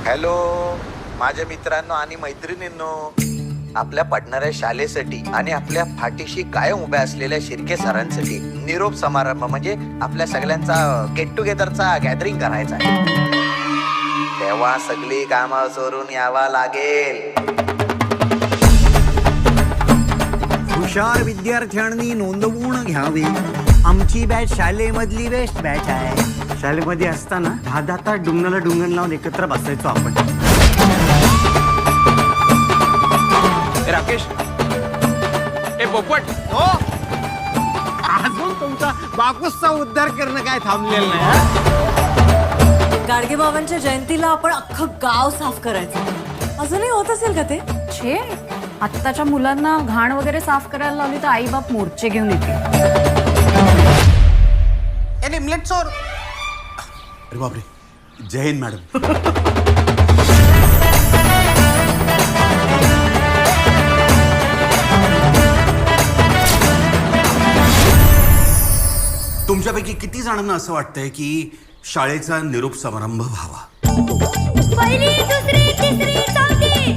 Hello माझ्या मित्रांनो आणि मैत्रिणींनो, आपल्या पडणाऱ्या शाळेसाठी आणि आपल्या पाठीशी कायम उभ्या असलेल्या शिर्के सरांसाठी निरोप समारंभ म्हणजे आपल्या सगळ्यांचा गेट टुगेदरचा गॅदरिंग करायचा आहे. तेव्हा सगळी कामं सोडून यावा लागेल. हुशार विद्यार्थ्यांनी नोंदवून घ्यावी. आमची बॅच शाळेमधली बेस्ट बॅच आहे. शाळेमध्ये असताना 10 तास डुंगणाला डुंगण लावून एकत्र बसायचो आपण. राकेश ए पोपट हो अजून तुमचा बापूसचा उद्धार करणं काय थांबलेलं नाही. गाडगेबाबांच्या जयंतीला आपण अख्खं गाव साफ करायचं. अजूनही होत असेल का ते? छे आत्ताच्या मुलांना घाण वगैरे साफ करायला लावली तर आई बाप मोर्चे घेऊन येते. निमलेट चोर. अरे बापरे, जय हिंद मॅडम. तुमच्यापैकी किती जणांना असं वाटतंय की शाळेचा निरोप समारंभ व्हावा? पहिली दुसरी तिसरी चौथी